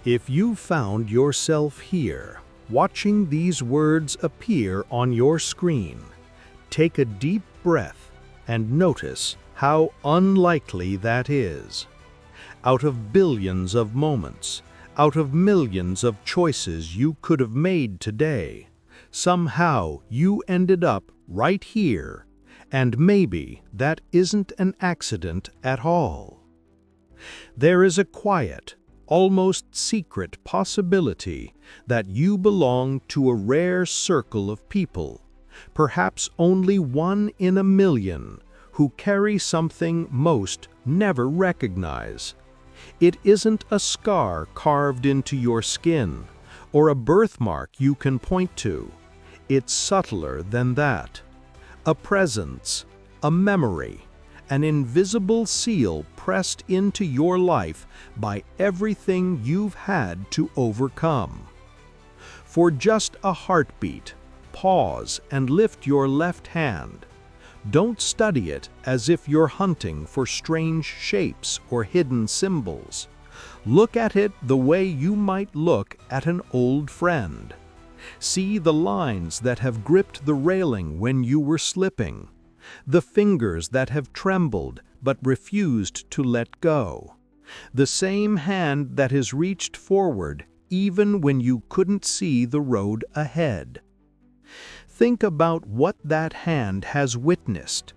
If you found yourself here, watching these words appear on your screen, take a deep breath and notice how unlikely that is. Out of billions of moments, out of millions of choices you could have made today, somehow you ended up right here, and maybe that isn't an accident at all. There is a quiet, almost secret possibility that you belong to a rare circle of people, perhaps only 1 in a million, who carry something most never recognize. It isn't a scar carved into your skin, or a birthmark you can point to. It's subtler than that. A presence, a memory, an invisible seal pressed into your life by everything you've had to overcome. For just a heartbeat, pause and lift your left hand. Don't study it as if you're hunting for strange shapes or hidden symbols. Look at it the way you might look at an old friend. See the lines that have gripped the railing when you were slipping, the fingers that have trembled but refused to let go, the same hand that has reached forward even when you couldn't see the road ahead. Think about what that hand has witnessed.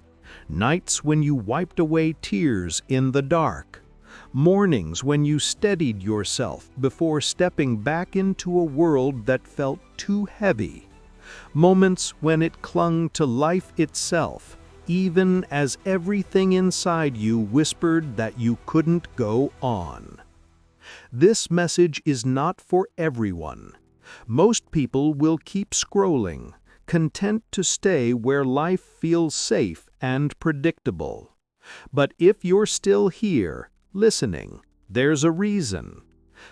Nights when you wiped away tears in the dark. Mornings when you steadied yourself before stepping back into a world that felt too heavy. Moments when it clung to life itself, even as everything inside you whispered that you couldn't go on. This message is not for everyone. Most people will keep scrolling, content to stay where life feels safe and predictable. But if you're still here, listening, there's a reason.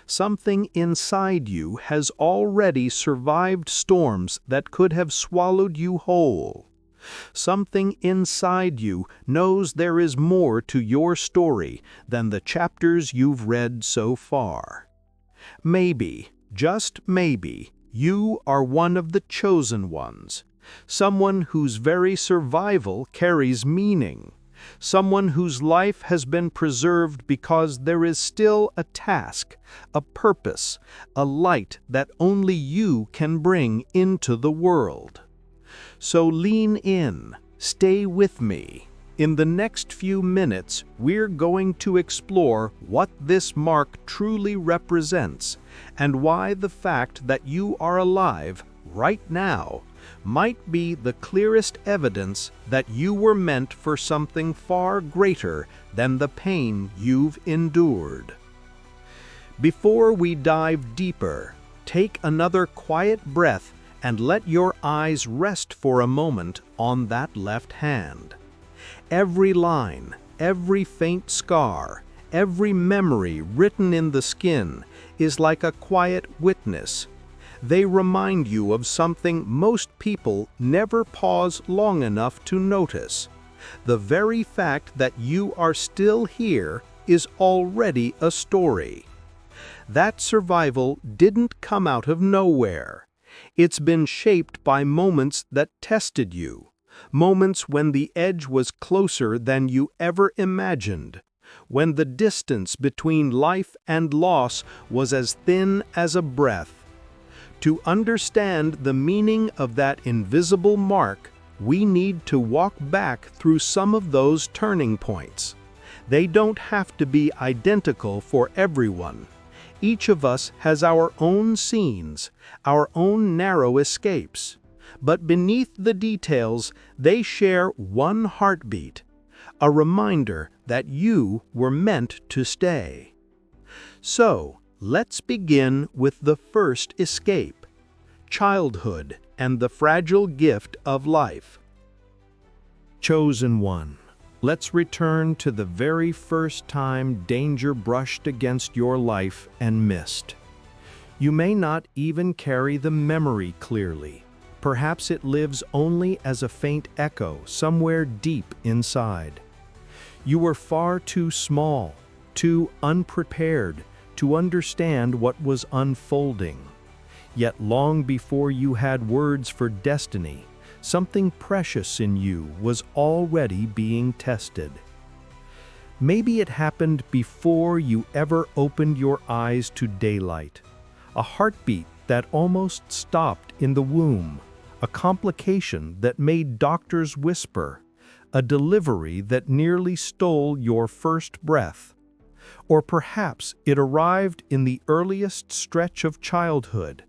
Something inside you has already survived storms that could have swallowed you whole. Something inside you knows there is more to your story than the chapters you've read so far. Maybe, just maybe, you are one of the chosen ones, someone whose very survival carries meaning, someone whose life has been preserved because there is still a task, a purpose, a light that only you can bring into the world. So lean in, stay with me. In the next few minutes, we're going to explore what this mark truly represents and why the fact that you are alive right now might be the clearest evidence that you were meant for something far greater than the pain you've endured. Before we dive deeper, take another quiet breath and let your eyes rest for a moment on that left hand. Every line, every faint scar, every memory written in the skin is like a quiet witness. They remind you of something most people never pause long enough to notice. The very fact that you are still here is already a story. That survival didn't come out of nowhere. It's been shaped by moments that tested you, moments when the edge was closer than you ever imagined, when the distance between life and loss was as thin as a breath. To understand the meaning of that invisible mark, we need to walk back through some of those turning points. They don't have to be identical for everyone. Each of us has our own scenes, our own narrow escapes. But beneath the details, they share one heartbeat, a reminder that you were meant to stay. So, let's begin with the first escape, childhood and the fragile gift of life. Chosen one, let's return to the very first time danger brushed against your life and missed. You may not even carry the memory clearly. Perhaps it lives only as a faint echo somewhere deep inside. You were far too small, too unprepared, to understand what was unfolding. Yet long before you had words for destiny, something precious in you was already being tested. Maybe it happened before you ever opened your eyes to daylight. A heartbeat that almost stopped in the womb, a complication that made doctors whisper, a delivery that nearly stole your first breath. Or perhaps it arrived in the earliest stretch of childhood,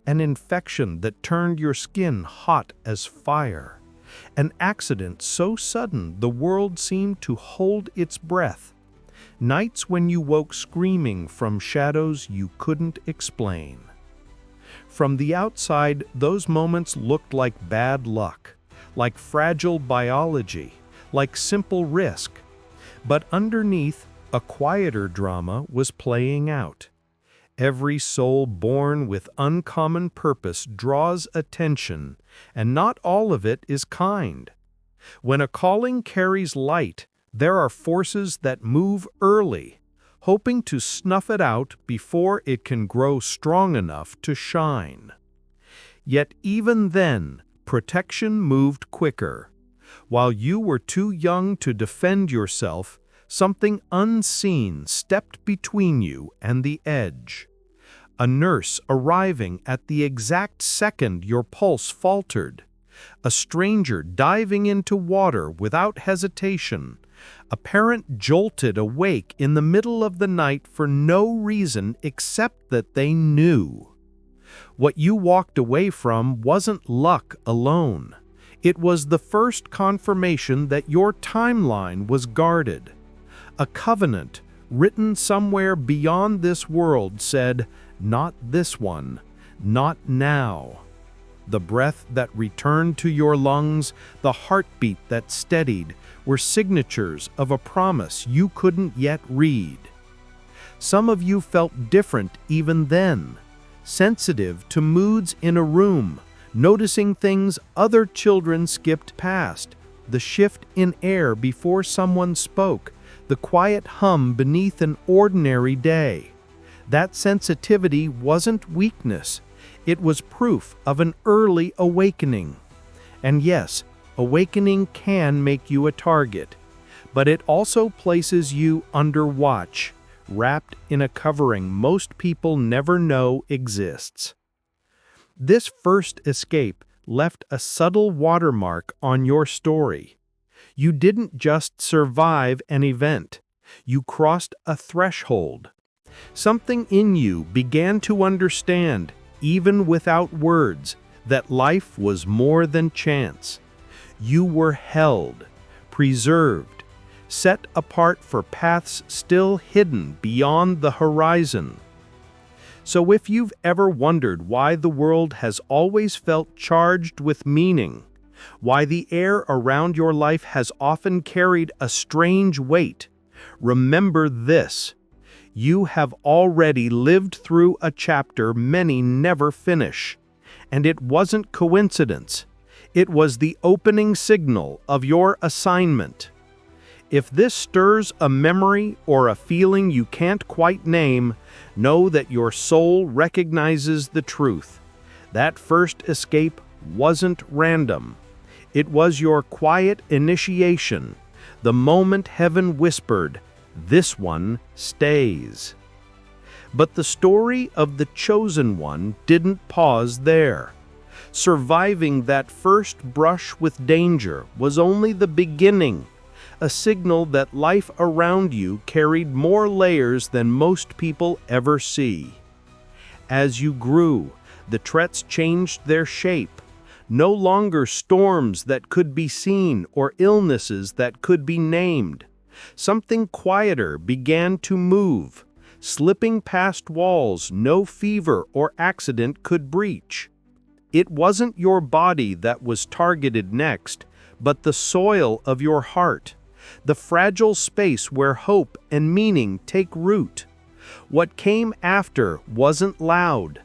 an infection that turned your skin hot as fire, an accident so sudden the world seemed to hold its breath, nights when you woke screaming from shadows you couldn't explain. From the outside, those moments looked like bad luck, like fragile biology, like simple risk. But underneath, a quieter drama was playing out. Every soul born with uncommon purpose draws attention, and not all of it is kind. When a calling carries light, there are forces that move early, hoping to snuff it out before it can grow strong enough to shine. Yet even then, protection moved quicker. While you were too young to defend yourself, something unseen stepped between you and the edge. A nurse arriving at the exact second your pulse faltered. A stranger diving into water without hesitation. A parent jolted awake in the middle of the night for no reason except that they knew. What you walked away from wasn't luck alone. It was the first confirmation that your timeline was guarded. A covenant, written somewhere beyond this world, said, "Not this one, not now." The breath that returned to your lungs, the heartbeat that steadied, were signatures of a promise you couldn't yet read. Some of you felt different even then, sensitive to moods in a room, noticing things other children skipped past, the shift in air before someone spoke, the quiet hum beneath an ordinary day. That sensitivity wasn't weakness. It was proof of an early awakening. And yes, awakening can make you a target, but it also places you under watch, wrapped in a covering most people never know exists. This first escape left a subtle watermark on your story. You didn't just survive an event. You crossed a threshold. Something in you began to understand, even without words, that life was more than chance. You were held, preserved, set apart for paths still hidden beyond the horizon. So if you've ever wondered why the world has always felt charged with meaning, why the air around your life has often carried a strange weight, remember this: you have already lived through a chapter many never finish, and it wasn't coincidence. It was the opening signal of your assignment. If this stirs a memory or a feeling you can't quite name, know that your soul recognizes the truth. That first escape wasn't random. It was your quiet initiation, the moment heaven whispered, "This one stays." But the story of the chosen one didn't pause there. Surviving that first brush with danger was only the beginning, a signal that life around you carried more layers than most people ever see. As you grew, the threats changed their shape. No longer storms that could be seen or illnesses that could be named. Something quieter began to move, slipping past walls no fever or accident could breach. It wasn't your body that was targeted next, but the soil of your heart, the fragile space where hope and meaning take root. What came after wasn't loud.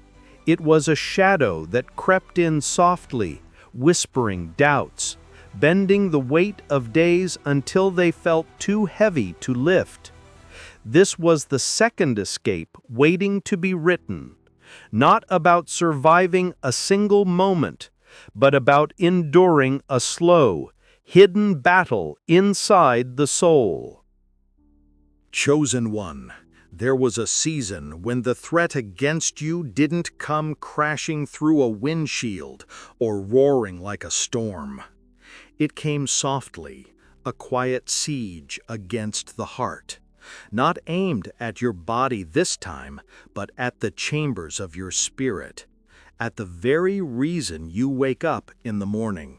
It was a shadow that crept in softly, whispering doubts, bending the weight of days until they felt too heavy to lift. This was the second escape waiting to be written, not about surviving a single moment, but about enduring a slow, hidden battle inside the soul. Chosen one, there was a season when the threat against you didn't come crashing through a windshield or roaring like a storm. It came softly, a quiet siege against the heart, not aimed at your body this time, but at the chambers of your spirit, at the very reason you wake up in the morning.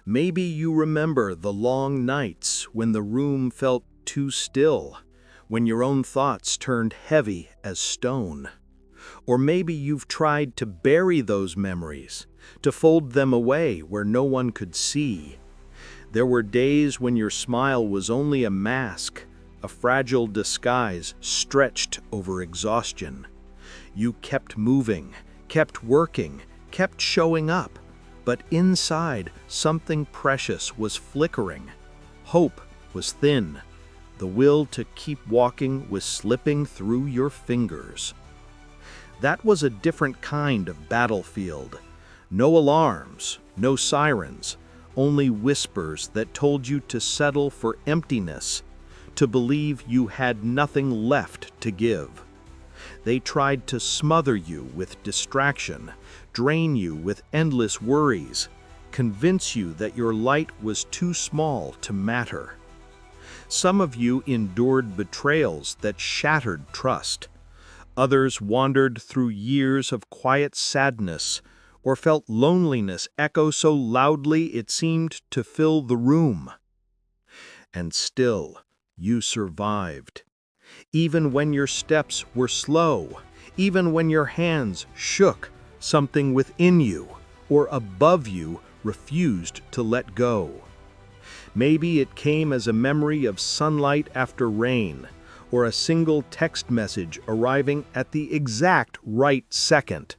Maybe you remember the long nights when the room felt too still, when your own thoughts turned heavy as stone. Or maybe you've tried to bury those memories, to fold them away where no one could see. There were days when your smile was only a mask, a fragile disguise stretched over exhaustion. You kept moving, kept working, kept showing up, but inside something precious was flickering. Hope was thin. The will to keep walking was slipping through your fingers. That was a different kind of battlefield. No alarms, no sirens, only whispers that told you to settle for emptiness, to believe you had nothing left to give. They tried to smother you with distraction, drain you with endless worries, convince you that your light was too small to matter. Some of you endured betrayals that shattered trust. Others wandered through years of quiet sadness or felt loneliness echo so loudly it seemed to fill the room. And still, you survived. Even when your steps were slow, even when your hands shook, something within you or above you refused to let go. Maybe it came as a memory of sunlight after rain, or a single text message arriving at the exact right second.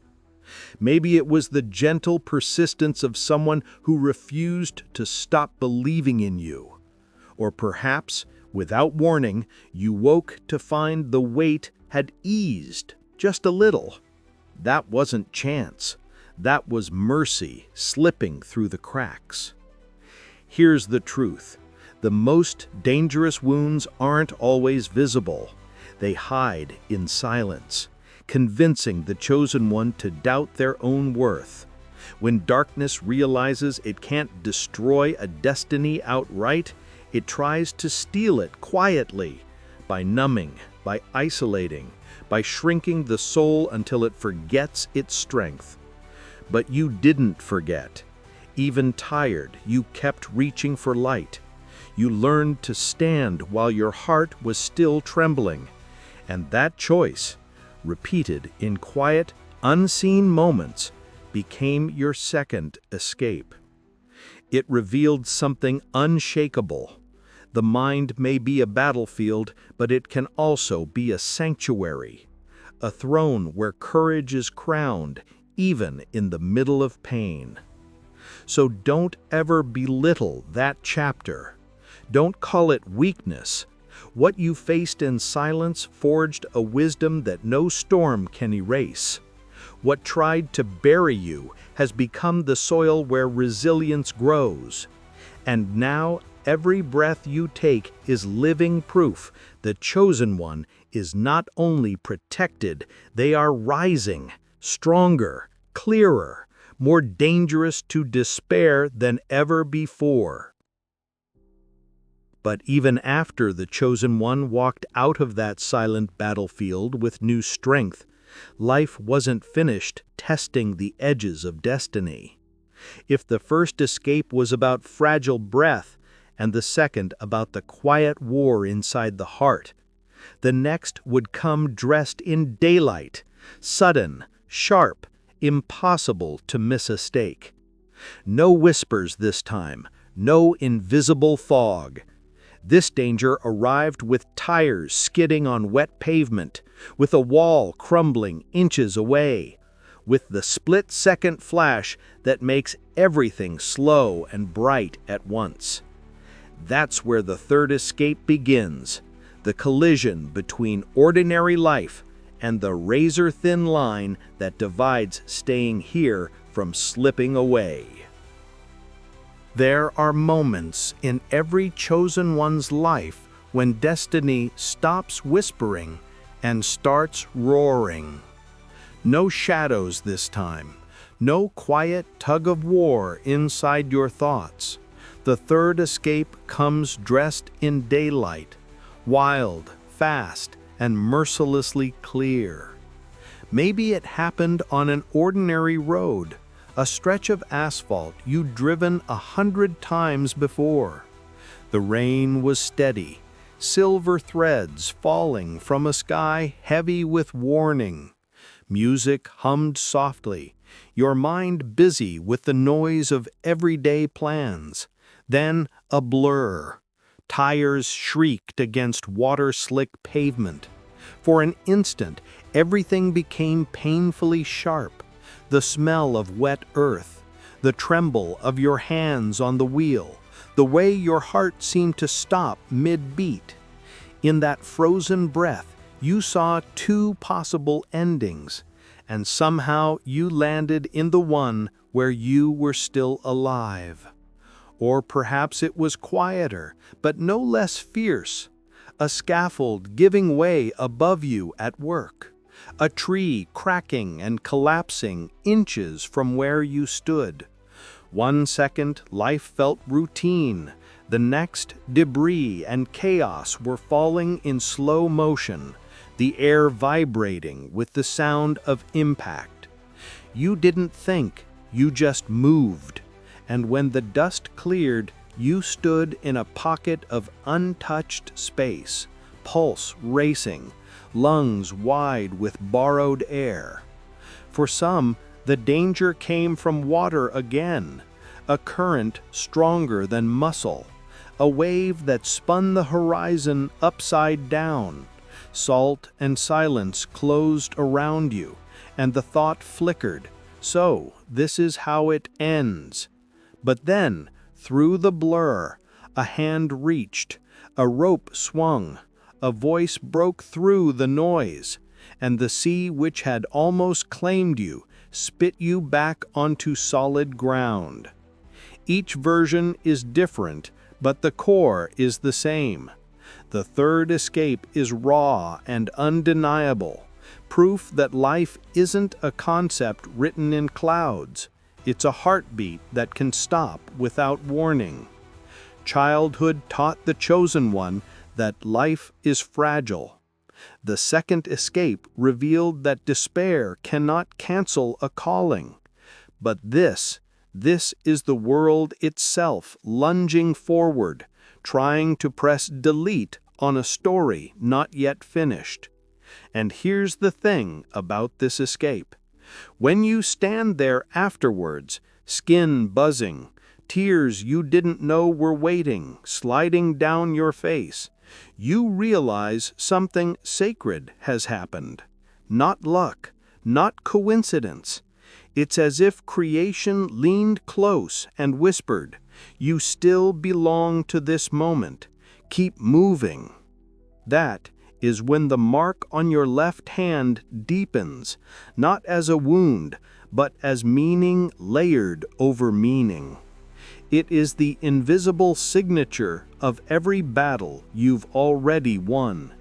Maybe it was the gentle persistence of someone who refused to stop believing in you. Or perhaps, without warning, you woke to find the weight had eased just a little. That wasn't chance. That was mercy slipping through the cracks. Here's the truth. The most dangerous wounds aren't always visible. They hide in silence, convincing the chosen one to doubt their own worth. When darkness realizes it can't destroy a destiny outright, it tries to steal it quietly, by numbing, by isolating, by shrinking the soul until it forgets its strength. But you didn't forget. Even tired, you kept reaching for light. You learned to stand while your heart was still trembling. And that choice, repeated in quiet, unseen moments, became your second escape. It revealed something unshakable. The mind may be a battlefield, but it can also be a sanctuary, a throne where courage is crowned, even in the middle of pain. So don't ever belittle that chapter. Don't call it weakness. What you faced in silence forged a wisdom that no storm can erase. What tried to bury you has become the soil where resilience grows. And now every breath you take is living proof the chosen one is not only protected, they are rising, stronger, clearer, more dangerous to despair than ever before. But even after the chosen one walked out of that silent battlefield with new strength, life wasn't finished testing the edges of destiny. If the first escape was about fragile breath and the second about the quiet war inside the heart, the next would come dressed in daylight, sudden, sharp, impossible to miss a stake. No whispers this time, no invisible fog. This danger arrived with tires skidding on wet pavement, with a wall crumbling inches away, with the split-second flash that makes everything slow and bright at once. That's where the third escape begins, the collision between ordinary life and the razor-thin line that divides staying here from slipping away. There are moments in every chosen one's life when destiny stops whispering and starts roaring. No shadows this time, no quiet tug-of-war inside your thoughts. The third escape comes dressed in daylight, wild, fast, and mercilessly clear. Maybe it happened on an ordinary road, a stretch of asphalt you'd driven 100 times before. The rain was steady, silver threads falling from a sky heavy with warning. Music hummed softly, your mind busy with the noise of everyday plans. Then a blur. Tires shrieked against water-slick pavement. For an instant, everything became painfully sharp. The smell of wet earth, the tremble of your hands on the wheel, the way your heart seemed to stop mid-beat. In that frozen breath, you saw two possible endings, and somehow you landed in the one where you were still alive. Or perhaps it was quieter, but no less fierce. A scaffold giving way above you at work. A tree cracking and collapsing inches from where you stood. 1 second, life felt routine. The next, debris and chaos were falling in slow motion, the air vibrating with the sound of impact. You didn't think, you just moved. And when the dust cleared, you stood in a pocket of untouched space, pulse racing, lungs wide with borrowed air. For some, the danger came from water again, a current stronger than muscle, a wave that spun the horizon upside down. Salt and silence closed around you, and the thought flickered, so this is how it ends. But then, through the blur, a hand reached, a rope swung, a voice broke through the noise, and the sea which had almost claimed you spit you back onto solid ground. Each version is different, but the core is the same. The third escape is raw and undeniable, proof that life isn't a concept written in clouds. It's a heartbeat that can stop without warning. Childhood taught the chosen one that life is fragile. The second escape revealed that despair cannot cancel a calling. But this is the world itself lunging forward, trying to press delete on a story not yet finished. And here's the thing about this escape. When you stand there afterwards, skin buzzing, tears you didn't know were waiting, sliding down your face, you realize something sacred has happened. Not luck, not coincidence. It's as if creation leaned close and whispered, "You still belong to this moment. Keep moving." That is when the mark on your left hand deepens, not as a wound, but as meaning layered over meaning. It is the invisible signature of every battle you've already won,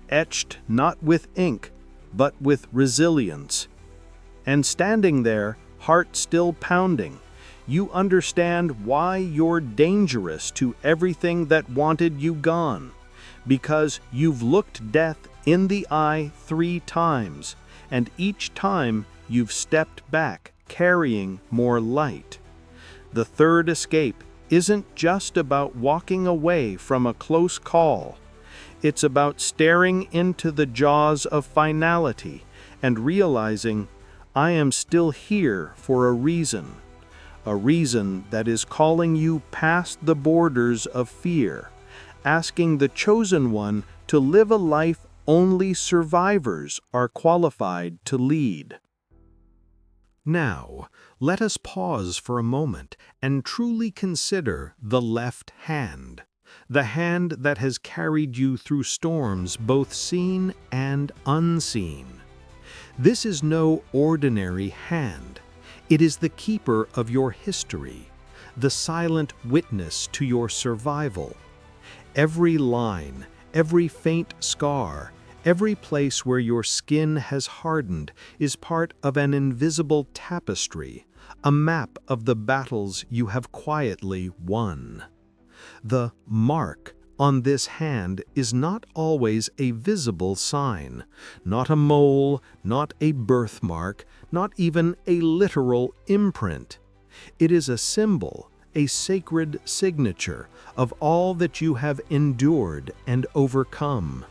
etched not with ink, but with resilience. And standing there, heart still pounding, you understand why you're dangerous to everything that wanted you gone. Because you've looked death in the eye 3 times, and each time you've stepped back carrying more light. The third escape isn't just about walking away from a close call. It's about staring into the jaws of finality and realizing, I am still here for a reason that is calling you past the borders of fear, asking the chosen one to live a life only survivors are qualified to lead. Now, let us pause for a moment and truly consider the left hand. the hand that has carried you through storms both seen and unseen. This is no ordinary hand. It is the keeper of your history, the silent witness to your survival. Every line, every faint scar, every place where your skin has hardened is part of an invisible tapestry, a map of the battles you have quietly won. The mark on this hand is not always a visible sign, not a mole, not a birthmark, not even a literal imprint. It is a symbol, a sacred signature of all that you have endured and overcome.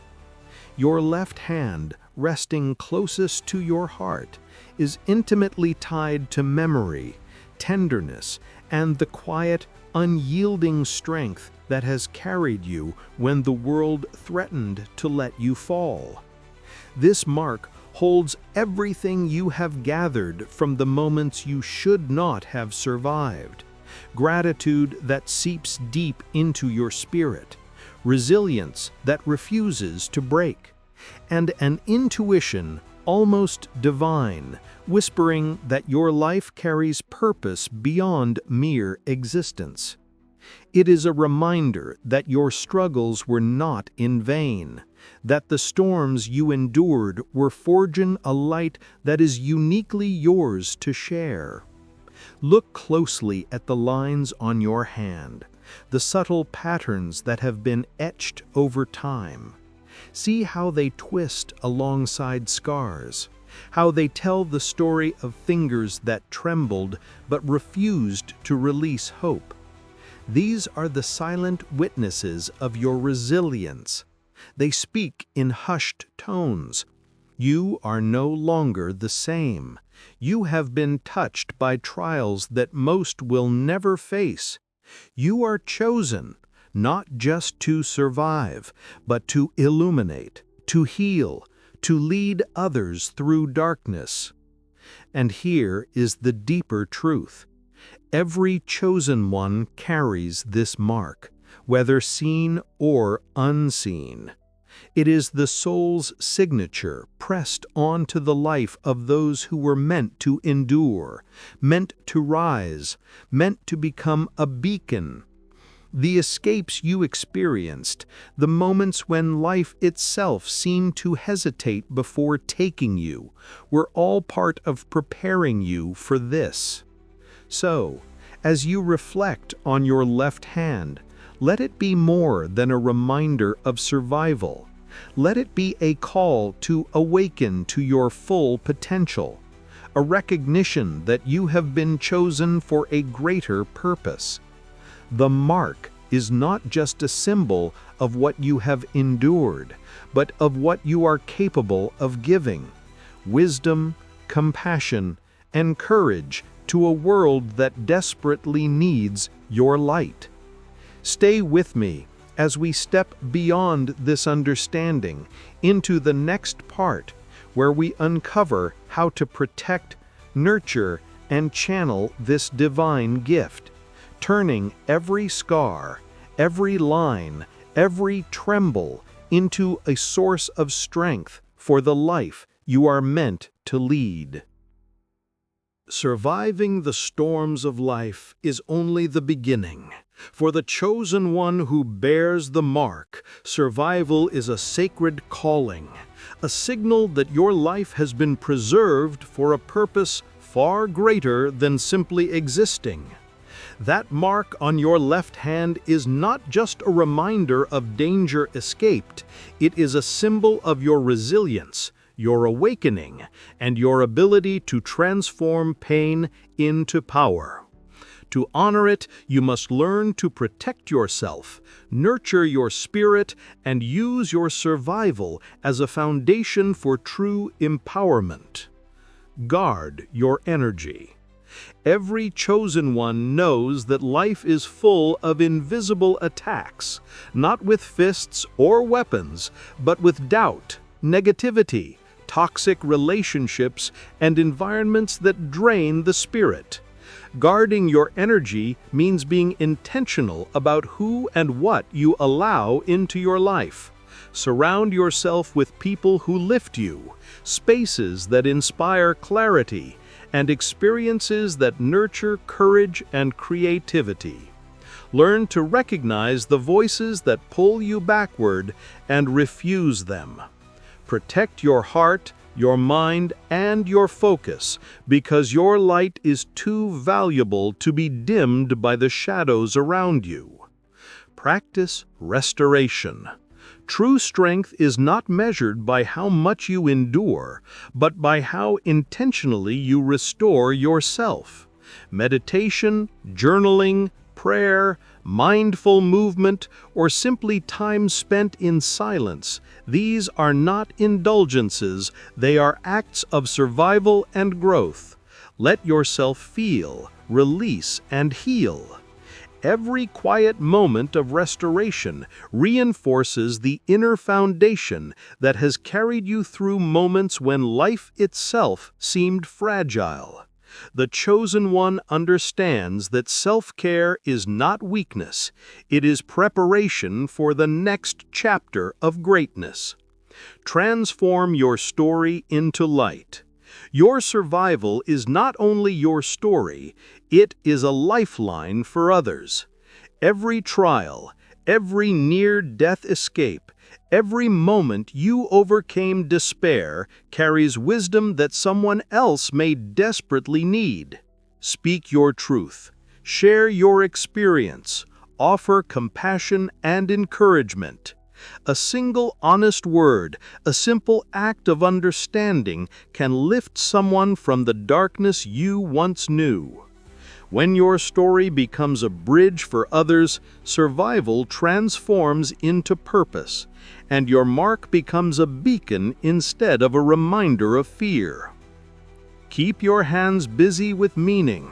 Your left hand, resting closest to your heart, is intimately tied to memory, tenderness, and the quiet, unyielding strength that has carried you when the world threatened to let you fall. This mark holds everything you have gathered from the moments you should not have survived. Gratitude that seeps deep into your spirit, resilience that refuses to break, and an intuition almost divine, whispering that your life carries purpose beyond mere existence. It is a reminder that your struggles were not in vain, that the storms you endured were forging a light that is uniquely yours to share. Look closely at the lines on your hand, the subtle patterns that have been etched over time. See how they twist alongside scars, how they tell the story of fingers that trembled but refused to release hope. These are the silent witnesses of your resilience. They speak in hushed tones. You are no longer the same. You have been touched by trials that most will never face. You are chosen, not just to survive, but to illuminate, to heal, to lead others through darkness. And here is the deeper truth. Every chosen one carries this mark, whether seen or unseen. It is the soul's signature pressed onto the life of those who were meant to endure, meant to rise, meant to become a beacon. The escapes you experienced, the moments when life itself seemed to hesitate before taking you, were all part of preparing you for this. So, as you reflect on your left hand, let it be more than a reminder of survival. Let it be a call to awaken to your full potential, a recognition that you have been chosen for a greater purpose. The mark is not just a symbol of what you have endured, but of what you are capable of giving: wisdom, compassion, and courage to a world that desperately needs your light. Stay with me as we step beyond this understanding into the next part, where we uncover how to protect, nurture, and channel this divine gift, turning every scar, every line, every tremble into a source of strength for the life you are meant to lead. Surviving the storms of life is only the beginning. For the chosen one who bears the mark, survival is a sacred calling, a signal that your life has been preserved for a purpose far greater than simply existing. That mark on your left hand is not just a reminder of danger escaped, it is a symbol of your resilience, your awakening, and your ability to transform pain into power. To honor it, you must learn to protect yourself, nurture your spirit, and use your survival as a foundation for true empowerment. Guard your energy. Every chosen one knows that life is full of invisible attacks, not with fists or weapons, but with doubt, negativity, toxic relationships, and environments that drain the spirit. Guarding your energy means being intentional about who and what you allow into your life. Surround yourself with people who lift you, spaces that inspire clarity, and experiences that nurture courage and creativity. Learn to recognize the voices that pull you backward and refuse them. Protect your heart, your mind, and your focus, because your light is too valuable to be dimmed by the shadows around you. Practice restoration. True strength is not measured by how much you endure, but by how intentionally you restore yourself. Meditation, journaling, prayer, mindful movement, or simply time spent in silence, these are not indulgences, they are acts of survival and growth. Let yourself feel, release, and heal. Every quiet moment of restoration reinforces the inner foundation that has carried you through moments when life itself seemed fragile. The Chosen One understands that self-care is not weakness, it is preparation for the next chapter of greatness. Transform your story into light. Your survival is not only your story, it is a lifeline for others. Every trial, every near-death escape, every moment you overcame despair carries wisdom that someone else may desperately need. Speak your truth. Share your experience. Offer compassion and encouragement. A single honest word, a simple act of understanding can lift someone from the darkness you once knew. When your story becomes a bridge for others, survival transforms into purpose, and your mark becomes a beacon instead of a reminder of fear. Keep your hands busy with meaning.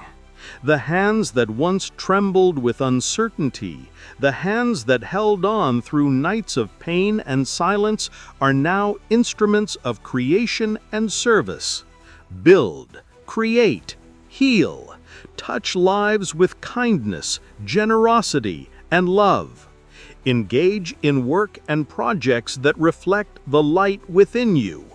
The hands that once trembled with uncertainty, the hands that held on through nights of pain and silence, are now instruments of creation and service. Build, create, heal, touch lives with kindness, generosity, and love. Engage in work and projects that reflect the light within you.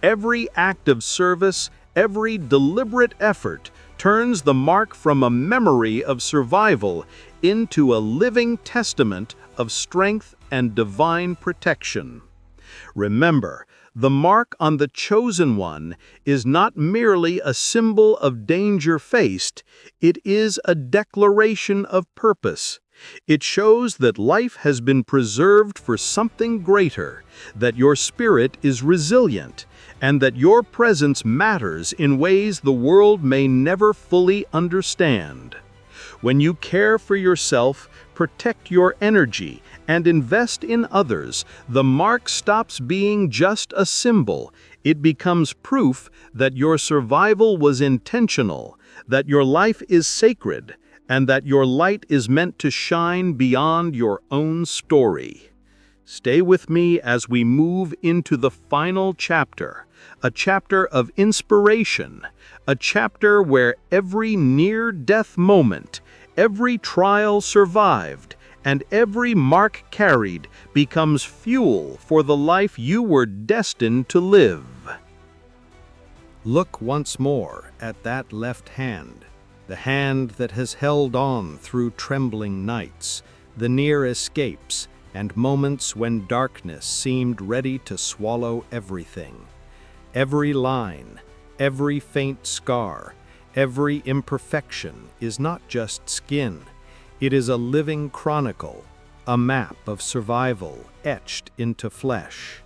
Every act of service, every deliberate effort, turns the mark from a memory of survival into a living testament of strength and divine protection. Remember, the mark on the Chosen One is not merely a symbol of danger faced, it is a declaration of purpose. It shows that life has been preserved for something greater, that your spirit is resilient, and that your presence matters in ways the world may never fully understand. When you care for yourself, protect your energy, and invest in others, the mark stops being just a symbol. It becomes proof that your survival was intentional, that your life is sacred, and that your light is meant to shine beyond your own story. Stay with me as we move into the final chapter, a chapter of inspiration, a chapter where every near-death moment, every trial survived, and every mark carried becomes fuel for the life you were destined to live. Look once more at that left hand, the hand that has held on through trembling nights, the near escapes, and moments when darkness seemed ready to swallow everything. Every line, every faint scar, every imperfection is not just skin. It is a living chronicle, a map of survival etched into flesh.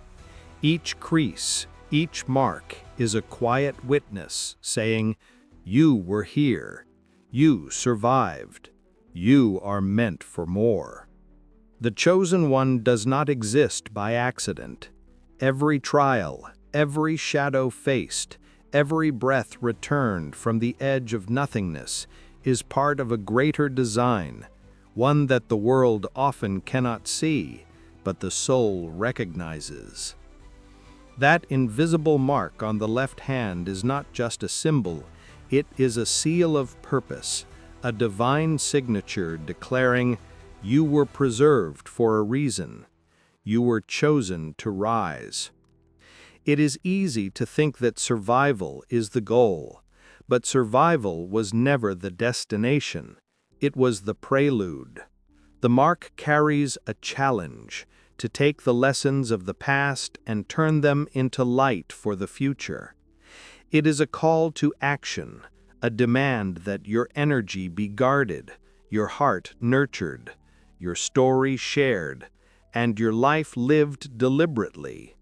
Each crease, each mark is a quiet witness saying, "You were here. You survived. You are meant for more." The Chosen One does not exist by accident. Every trial, every shadow faced, every breath returned from the edge of nothingness is part of a greater design, one that the world often cannot see, but the soul recognizes. That invisible mark on the left hand is not just a symbol, It is a seal of purpose, a divine signature declaring, "You were preserved for a reason. You were chosen to rise." It is easy to think that survival is the goal, but survival was never the destination. It was the prelude. The mark carries a challenge to take the lessons of the past and turn them into light for the future. It is a call to action, a demand that your energy be guarded, your heart nurtured, your story shared, and your life lived deliberately.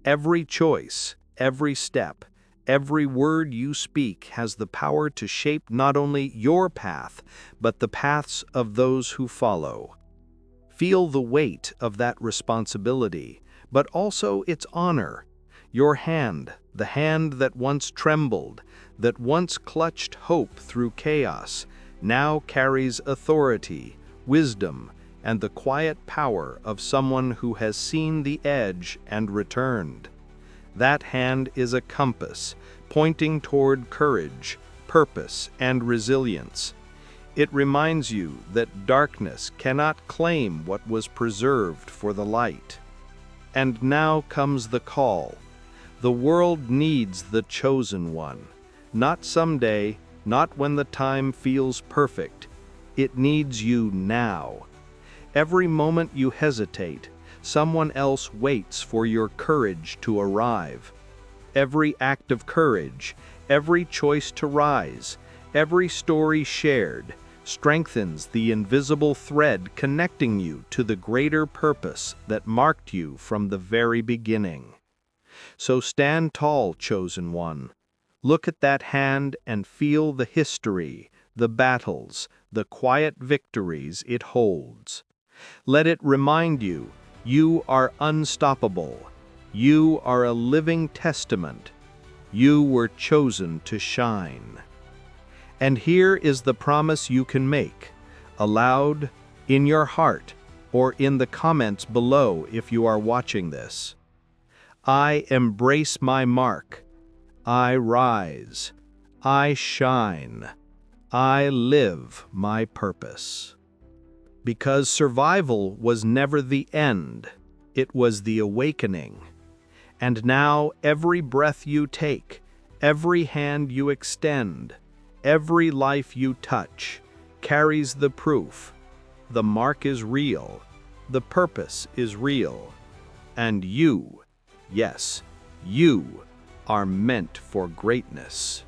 Every choice, every step, every word you speak has the power to shape not only your path, but the paths of those who follow. Feel the weight of that responsibility, but also its honor. Your hand, the hand that once trembled, that once clutched hope through chaos, now carries authority, wisdom, and the quiet power of someone who has seen the edge and returned. That hand is a compass, pointing toward courage, purpose, and resilience. It reminds you that darkness cannot claim what was preserved for the light. And now comes the call. The world needs the chosen one. Not someday, not when the time feels perfect. It needs you now. Every moment you hesitate, someone else waits for your courage to arrive. Every act of courage, every choice to rise, every story shared, strengthens the invisible thread connecting you to the greater purpose that marked you from the very beginning. So stand tall, chosen one. Look at that hand and feel the history, the battles, the quiet victories it holds. Let it remind you, you are unstoppable. You are a living testament. You were chosen to shine. And here is the promise you can make, aloud, in your heart, or in the comments below if you are watching this. I embrace my mark. I rise. I shine. I live my purpose. Because survival was never the end, it was the awakening. And now every breath you take, every hand you extend, every life you touch, carries the proof. The mark is real, the purpose is real, and you, yes, you, are meant for greatness.